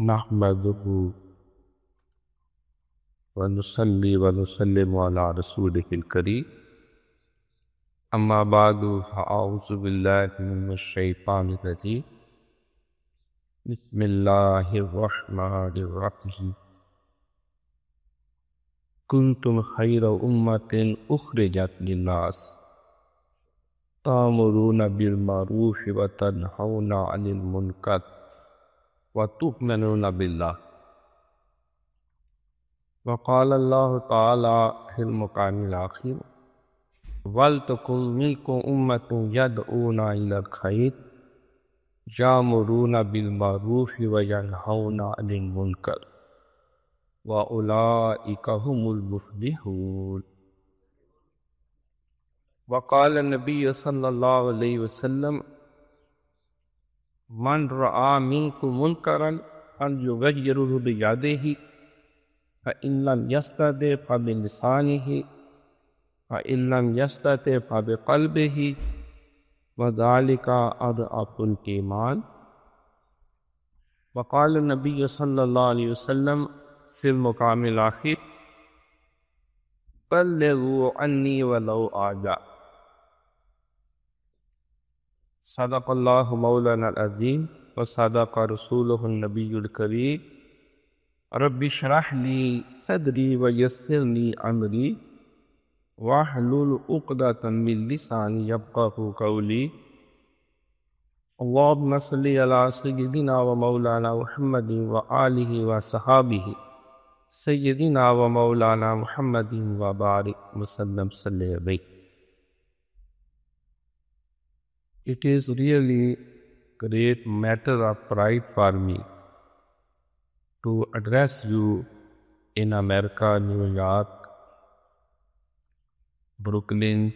نحمده ونصلي ونسلم على رسوله الكريم أما بعد فأعوذ بالله من الشيطان الرجيم بسم الله الرحمن الرحيم كنتم خير أمة أخرجت للناس تأمرون بالمعروف وتنهون عن المنكر وتؤمنون بالله. وقال الله تعالى في المقام الآخر وَلْتَكُنْ مِنْكُمْ أُمَّةٌ يَدْعُونَ إِلَى الْخَيْرِ يَأْمُرُونَ بِالْمَعْرُوفِ وَيَنْهَوْنَ عَنِ الْمُنْكَرِ وَأُولَئِكَ هُمُ الْمُفْلِحُونَ. وقال النبي صلى الله عليه وسلم من رأى منكم منكرا فليغيره بيده فإن لم يستطع فبلسانه فإن لم يستطع فبقلبه وذلك أضعف الإيمان. وقال النبي صلى الله عليه وسلم في المقام الآخر بلغوا عني ولو آية. صدق الله مولانا العظيم وصدق رسوله النبي الكريم. رب اشرح لي صدري ويسر لي أمري واحلل عقدة من لساني يفقهوا قولي. اللهم صل على سيدنا ومولانا محمد وآله وصحابه سيدنا ومولانا محمد وبارك وسلم صلی علیہ. It is really great matter of pride for me to address you in America, New York, Brooklyn,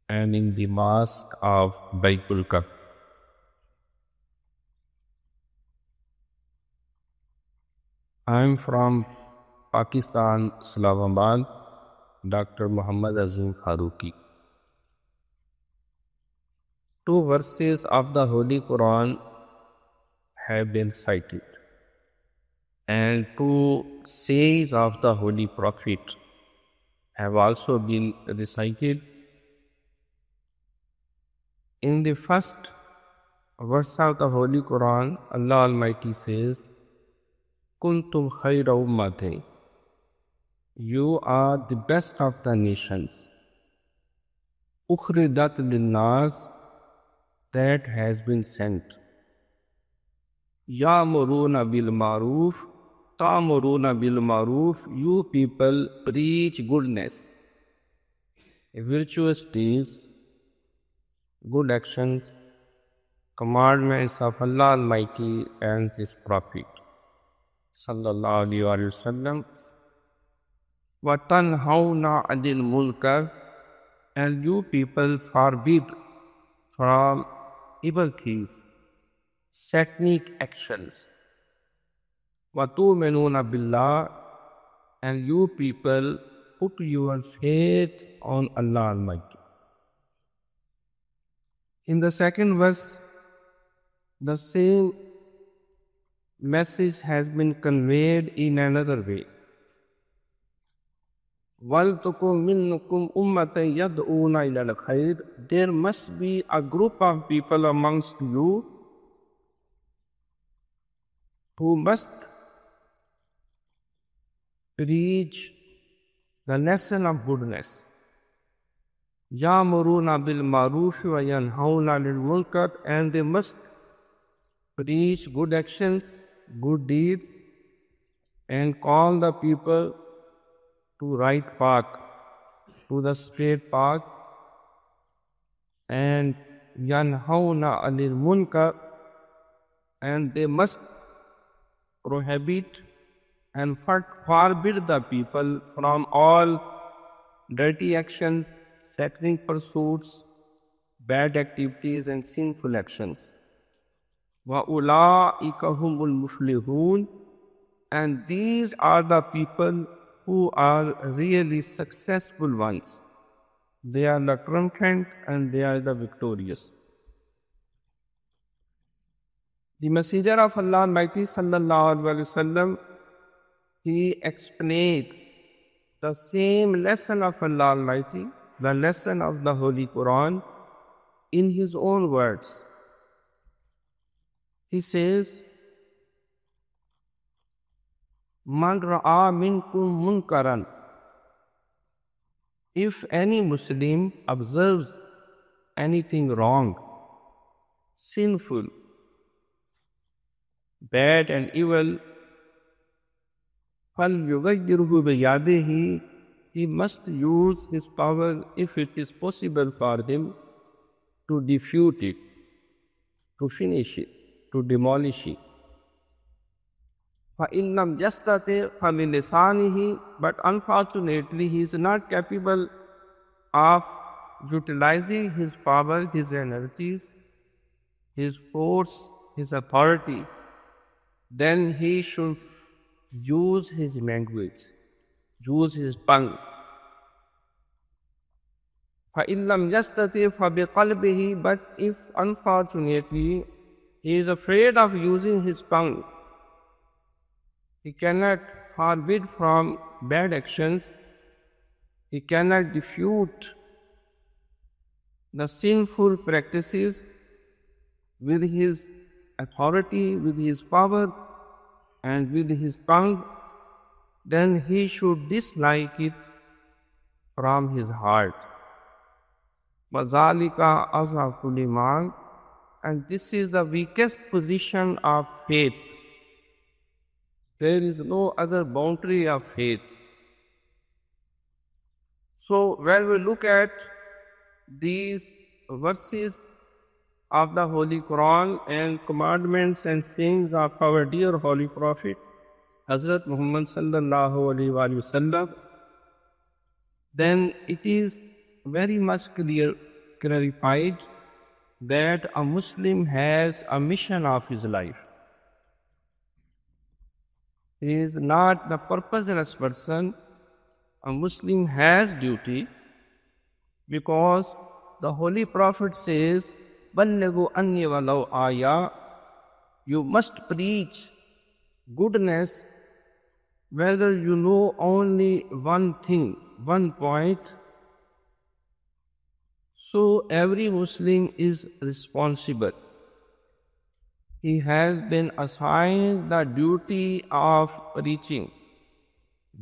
and in the mosque of Baitul Kab. I am from Pakistan, Islamabad, Dr. Muhammad Azeem Farooqi. Two verses of the Holy Quran have been cited, and two sayings of the Holy Prophet have also been recited. In the first verse of the Holy Quran, Allah Almighty says, Kuntum khayra ummatin, you are the best of the nations. Ukhridat linnas, that has been sent. Ya'muruna bil ma'ruf, ta'muruna bil ma'ruf, you people preach goodness, virtuous deeds, good actions, commandments of Allah Almighty and His Prophet sallallahu alaihi wasallam. Wa tanhauna 'anil munkar, and you people forbid from evil things, satanic actions. Wa tu'minuna billah, and you people put your faith on Allah Almighty. In the second verse, the same message has been conveyed in another way. وَلْتَكُنْ مِنْكُمْ أُمَّةً يَدْعُونَ إِلَى الْخَيْرِ, there must be a group of people amongst you who must preach the lesson of goodness. يَأْمُرُونَ بِالْمَعْرُوفِ وَيَنْهَوْنَ عَنِ الْمُنْكَرِ, and they must preach good actions, good deeds, and call the people to right path, to the straight path. And yanhauna anil munkar, and they must prohibit and forbid the people from all dirty actions, satanic pursuits, bad activities, and sinful actions. Wa ulaika humul muflihun, and these are the people who are really successful ones. They are the triumphant and they are the victorious. The Messenger of Allah Almighty sallallahu alaihi wasallam, he explained the same lesson of Allah Almighty, the lesson of the Holy Quran, in his own words. He says, Man ra'a minkum munkaran. If any Muslim observes anything wrong, sinful, bad and evil, فَلْيُغَيِّرْهُ بِيَدِهِ, he must use his power if it is possible for him to defute it, to finish it, to demolish it. فَإِنْ لَمْ يَسْتَطِعْ فَبِلِسَانِهِ, but unfortunately he is not capable of utilizing his power, his energies, his force, his authority. Then he should use his language, use his tongue. فَإِنْ لَمْ يَسْتَطِعْ فَبِقَلْبِهِ, but if unfortunately he is afraid of using his tongue, he cannot forbid from bad actions, he cannot defute the sinful practices with his authority, with his power, and with his tongue, then he should dislike it from his heart. وَذَلِكَ أَضْعَفُ الْإِيمَانِ, and this is the weakest position of faith. There is no other boundary of faith. So when we look at these verses of the Holy Quran and commandments and sayings of our dear Holy Prophet, Hazrat Muhammad sallallahu alaihi wasallam, then it is very much clarified that a Muslim has a mission of his life. He is not the purposeless person. A Muslim has duty, because the Holy Prophet says, بَلِّغُوا أَنِّي وَلَوْ آيَةً, you must preach goodness whether you know only one thing, one point. So every Muslim is responsible. He has been assigned the duty of preaching,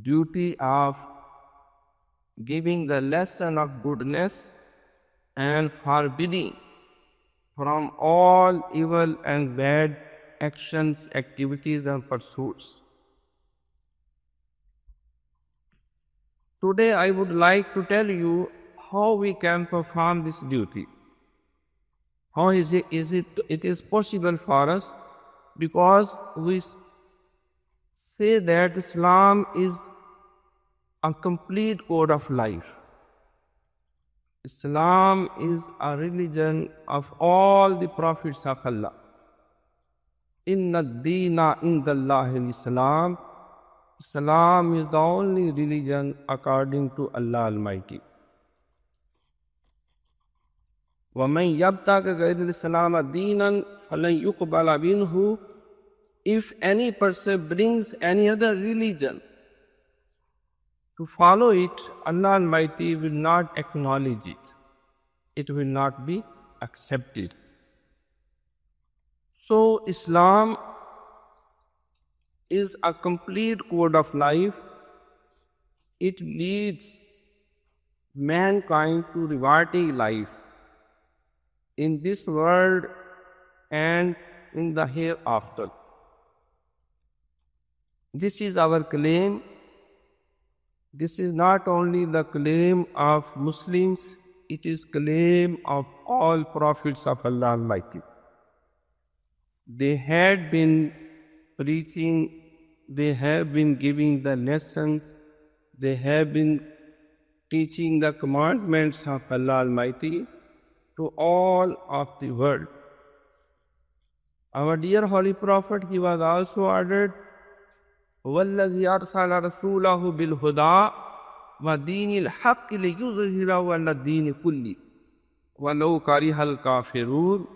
duty of giving the lesson of goodness and forbidding from all evil and bad actions, activities and pursuits. Today I would like to tell you how we can perform this duty. How it is possible for us, because we say that Islam is a complete code of life. Islam is a religion of all the prophets of Allah. Inna ad-deena indallahi al-Islam. Islam is the only religion according to Allah Almighty. وَمَنْ يَبْتَغِ غَيْرَ الْإِسْلَامَ دِينًا فَلَنْ يُقْبَلَ مِنْهُ. If any person brings any other religion to follow it, Allah Almighty will not acknowledge it. It will not be accepted. So Islam is a complete code of life. It leads mankind to rewarding life in this world and in the hereafter. This is our claim. This is not only the claim of Muslims, it is claim of all prophets of Allah Almighty. They had been preaching, they have been giving the lessons, they have been teaching the commandments of Allah Almighty to all of the world. Our dear Holy Prophet, he was also ordered, وَالَّذِي أَرْسَلَ رَسُولَهُ بِالْهُدَىٰ وَدِينِ الْحَقِّ لِيُظْهِرَهُ عَلَى الدِّينِ كُلِّهِ وَلَوْ كَرِهَ الْكَافِرُونَ.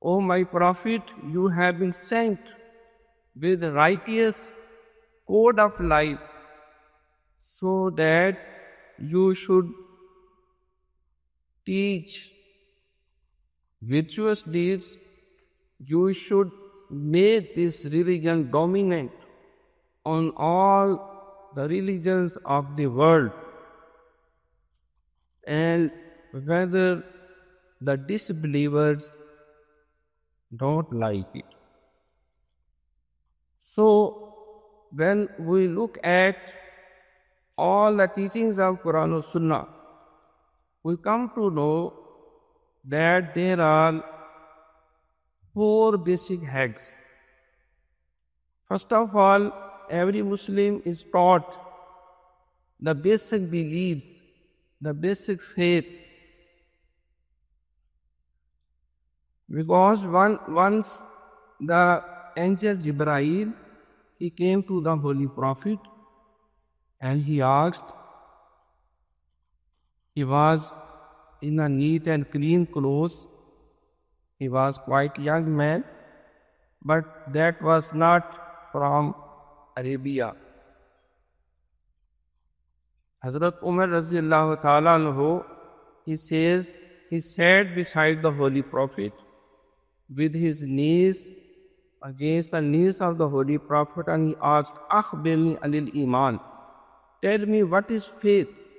O my Prophet, you have been sent with righteous code of life so that you should teach virtuous deeds. You should make this religion dominant on all the religions of the world, and whether the disbelievers don't like it. So, when we look at all the teachings of Quran and Sunnah, we come to know that there are four basic heads. First of all, every Muslim is taught the basic beliefs, the basic faith. Because once the angel Jibreel, he came to the Holy Prophet and he asked, he was in a neat and clean clothes. He was quite young man, but that was not from Arabia. Hazrat Umar Raziyallahu Ta'ala anhu, he says, he sat beside the Holy Prophet with his knees against the knees of the Holy Prophet, and he asked, Akhbirni alil Iman, tell me what is faith?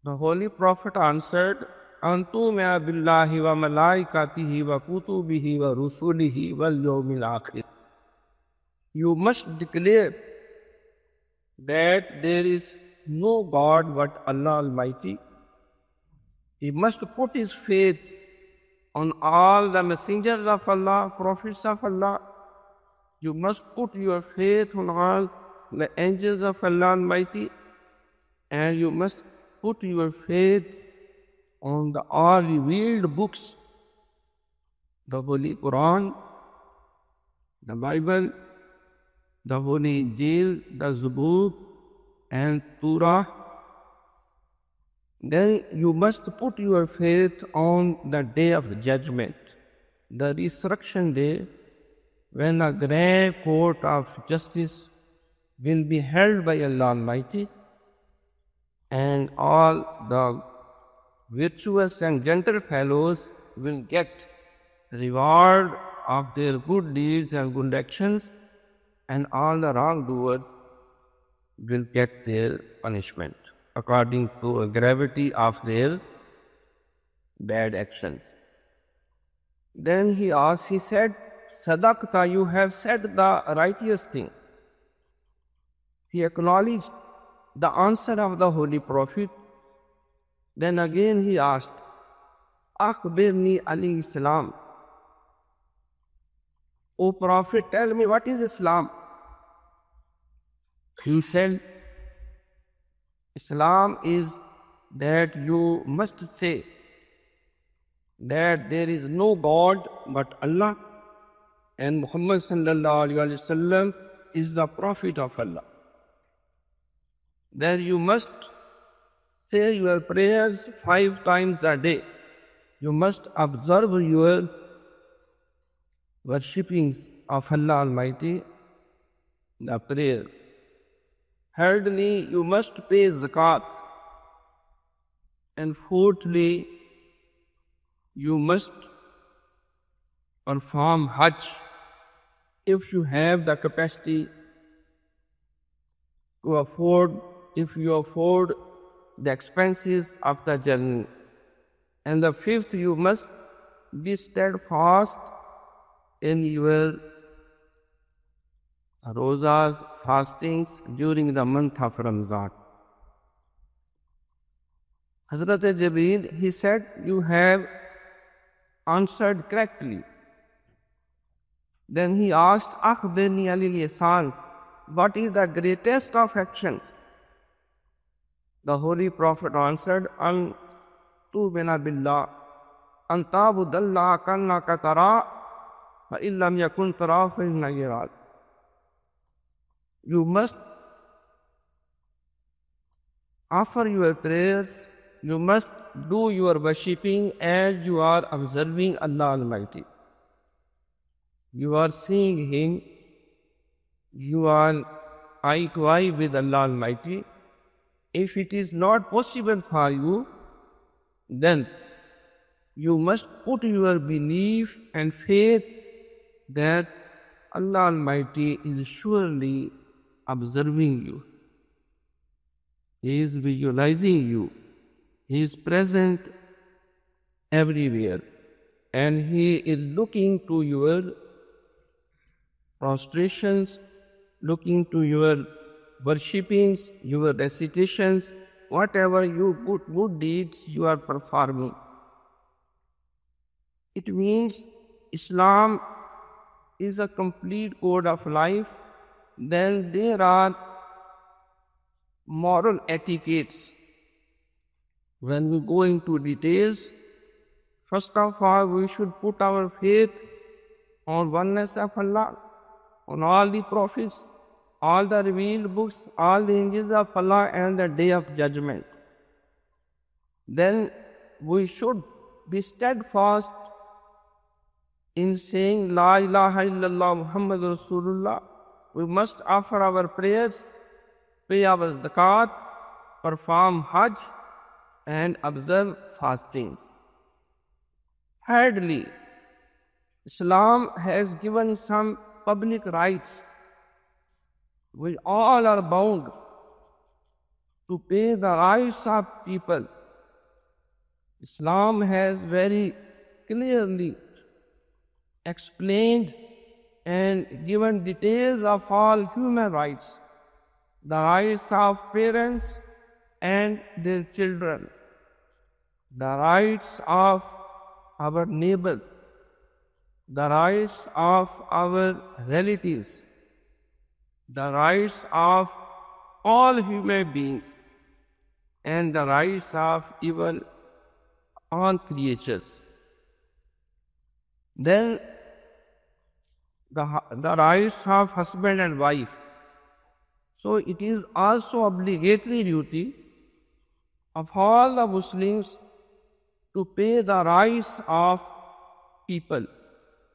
The Holy Prophet answered, Antum'a billahi wa malaikatihi wa kutubihi wa rusulihi wal yawmil akhir. You must declare that there is no God but Allah Almighty. He must put his faith on all the messengers of Allah, prophets of Allah. You must put your faith on all the angels of Allah Almighty, and you must put your faith on the all revealed books, the Holy Quran, the Bible, the Holy Injil, the Zabur, and Torah. Then you must put your faith on the day of judgment, the resurrection day, when a great court of justice will be held by Allah Almighty, and all the virtuous and gentle fellows will get reward of their good deeds and good actions, and all the wrongdoers will get their punishment according to the gravity of their bad actions. Then he asked, he said, Sadaqta, you have said the righteous thing. He acknowledged the answer of the Holy Prophet. Then again he asked, Akhbirni ali Islam. O Prophet, tell me what is Islam? He said, Islam is that you must say that there is no God but Allah, and Muhammad sallallahu alaihi wasallam is the Prophet of Allah. Then you must say your prayers 5 times a day. You must observe your worshippings of Allah Almighty, the prayer. Thirdly, you must pay zakat. And fourthly, you must perform Hajj if you have the capacity to afford, if you afford the expenses of the journey. And the fifth, you must be steadfast in your rozas, fastings during the month of Ramzan. Hazrat Jibreel, he said, you have answered correctly. Then he asked, Akhbirni alil ihsan, what is the greatest of actions? The Holy Prophet answered, An tu'mina billah, an ta'budallaha kannaka tara, fa illam yakun tara fa innahu yarak. You must offer your prayers you must do your worshipping as you are observing Allah Almighty. You are seeing Him, you are eye to eye with Allah Almighty. If it is not possible for you, then you must put your belief and faith that Allah Almighty is surely observing you. He is visualizing you. He is present everywhere. And He is looking to your prostrations, looking to your worshippings, your recitations, whatever you good deeds you are performing. It means Islam is a complete code of life. Then there are moral etiquettes. When we go into details, first of all, we should put our faith on oneness of Allah, on all the prophets, all the revealed books, all the angels of Allah, and the day of judgment. Then we should be steadfast in saying La ilaha illallah Muhammad Rasulullah. We must offer our prayers, pay our zakat, perform hajj, and observe fastings. Thirdly, Islam has given some public rights. We all are bound to pay the rights of people. Islam has very clearly explained and given details of all human rights, the rights of parents and their children, the rights of our neighbors, the rights of our relatives, the rights of all human beings, and the rights of even all creatures. Then the rights of husband and wife. So it is also obligatory duty of all the Muslims to pay the rights of people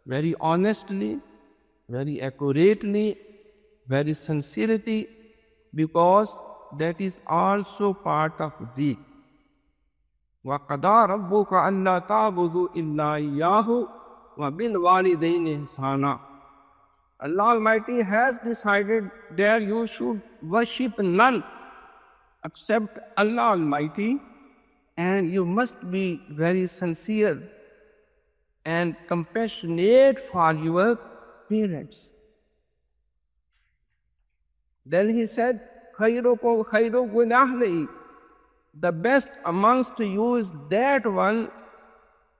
very honestly, very accurately, very sincerity, because that is also part of deed. وَقَضَى رَبُّكَ أَلَّا تَعْبُدُوا إِلَّا إِيَّاهُ وَبِالْوَالِدَيْنِ إِحْسَانًا. Allah Almighty has decided that you should worship none except Allah Almighty, and you must be very sincere and compassionate for your parents. Then He said, خَيْرُكُمْ خَيْرُكُمْ لِأَهْلِهِ. The best amongst you is that one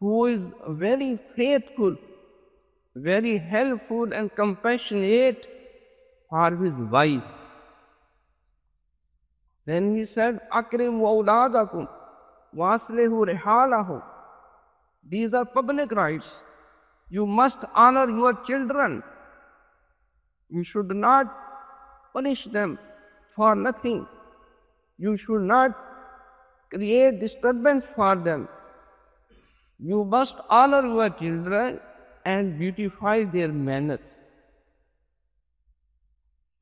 who is very faithful, very helpful and compassionate for his wife. Then He said, أَكْرِمْ وَأَوْلَادَكُمْ وَأَصْلِحُوا رِحَالَهُمْ. These are public rights. You must honor your children. You should not punish them for nothing. You should not create disturbance for them. You must honor your children and beautify their manners.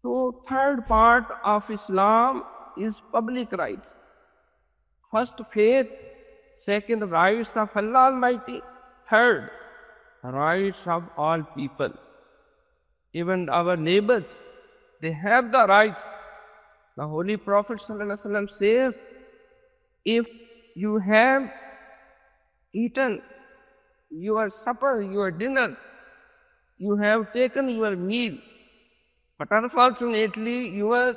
So, third part of Islam is public rights. First, faith. Second, rights of Allah Almighty. Third, rights of all people. Even our neighbors, they have the rights. The Holy Prophet ﷺ says, if you have eaten your supper, your dinner, you have taken your meal, but unfortunately your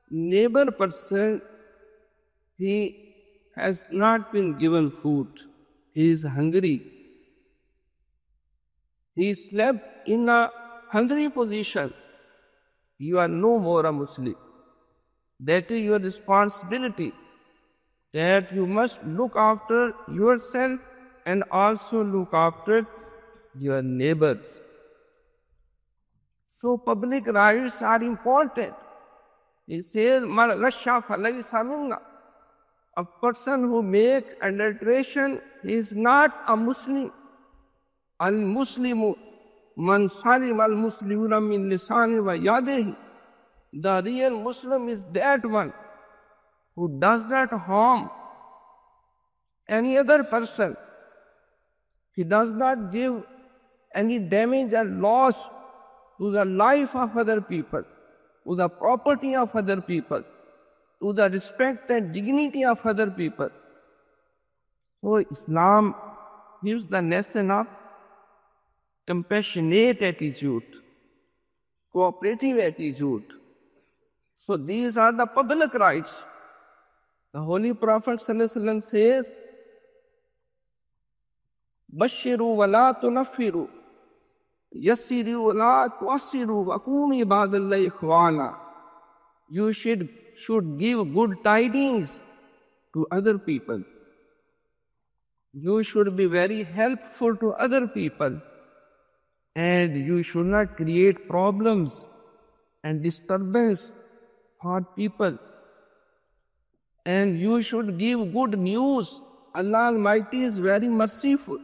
neighbor person, he has not been given food, he is hungry, he slept in a hungry position, you are no more a Muslim. That is your responsibility, that you must look after yourself and also look after your neighbors. So public rights are important. It says, مَنْ غَشَّ فَلَيْسَ مِنَّا. A person who makes adulteration is not a Muslim. Al-Muslimu man salim al-Muslimuna min lisani wa yadihi. The real Muslim is that one who does not harm any other person. He does not give any damage or loss to the life of other people, to the property of other people, to the respect and dignity of other people. So Islam gives the lesson of compassionate attitude, cooperative attitude. So these are the public rights. The Holy Prophet ﷺ says, Bashiru wa la tunaffiru, yassiru wa la tuassiru, wa kunu ibadallahi ikhwana. You should give good tidings to other people. You should be very helpful to other people. And you should not create problems and disturbance for people. And you should give good news. Allah Almighty is very merciful.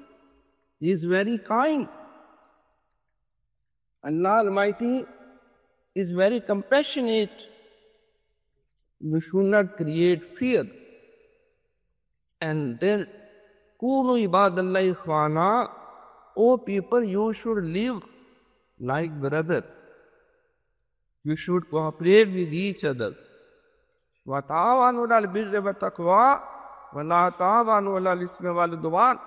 He is very kind. Allah Almighty is very compassionate. You should not create fear. And then, Kunu ibadallahi ikhwana, O people, you should live like brothers. You should cooperate with each other. وَتَعَوَنُوا عَلَى الْبِرِّ وَالتَّقْوَى وَلَا تَعَوَنُوا عَلَى الْإِثْمِ وَالْعُدْوَانِ.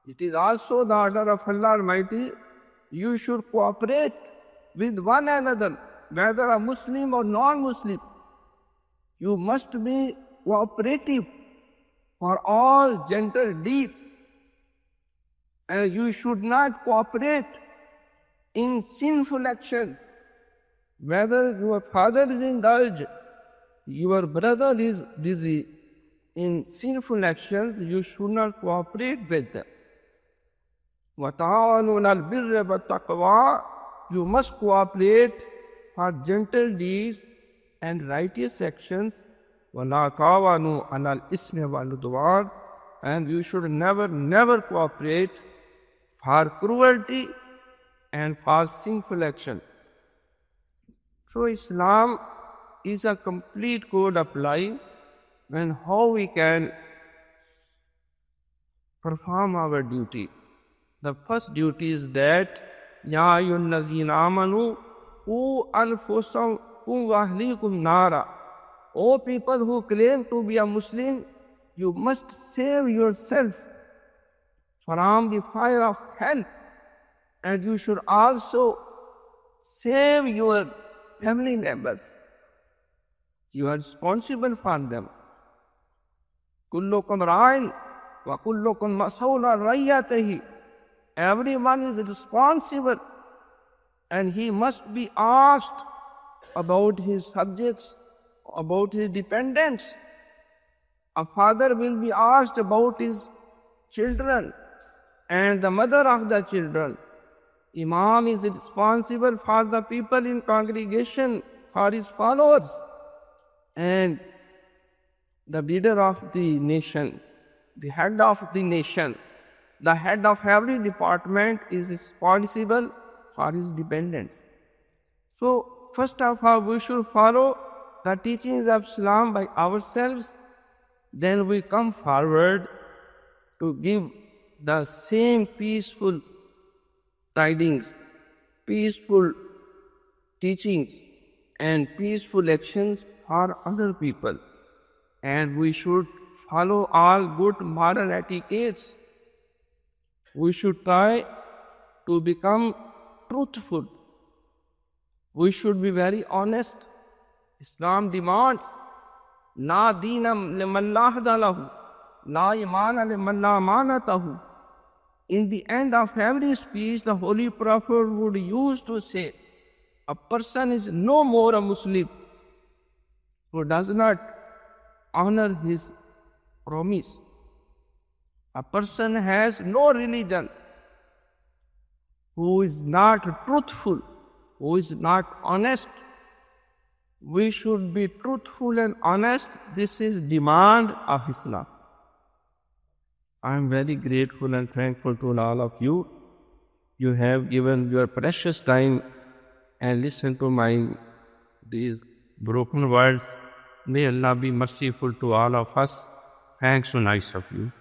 It is also the order of Allah Almighty, you should cooperate with one another, whether a Muslim or non-Muslim. You must be cooperative for all gentle deeds. And you should not cooperate in sinful actions. Whether your father is indulged, your brother is busy in sinful actions, you should not cooperate with them. وَتَعَاوَنُوا عَلَى الْبِرِّ وَالتَّقْوَى. You must cooperate for gentle deeds and righteous actions. وَلَا تَعَاوَنُوا عَلَى الْإِثْمِ وَالْعُدْوَانِ. And you should never cooperate for cruelty and for sinful action. So Islam is a complete code of life and how we can perform our duty. The first duty is that Ya ayyuhallazina amanu qu anfusakum wa ahlikum nara. O people who claim to be a Muslim, you must save yourself from the fire of hell, and you should also save your family members. You are responsible for them. Kullukum ra'in wa kullukum mas'ulun an rayyatihi. Everyone is responsible and he must be asked about his subjects, about his dependents. A father will be asked about his children and the mother of the children. Imam is responsible for the people in congregation, for his followers. And the leader of the nation, the head of the nation, the head of every department is responsible for his dependents. So, first of all, we should follow the teachings of Islam by ourselves. Then we come forward to give the same peaceful tidings, peaceful teachings, and peaceful actions for other people. And we should follow all good moral etiquettes. We should try to become truthful. We should be very honest. Islam demands, La deena liman la ahda lahu, la imana liman la amanatahu. In the end of every speech, the Holy Prophet would use to say, a person is no more a Muslim who does not honor his promise. A person has no religion who is not truthful, who is not honest. We should be truthful and honest. This is demand of Islam. I am very grateful and thankful to all of you. You have given your precious time and listened to these broken words. May Allah be merciful to all of us. Thanks so nice of you.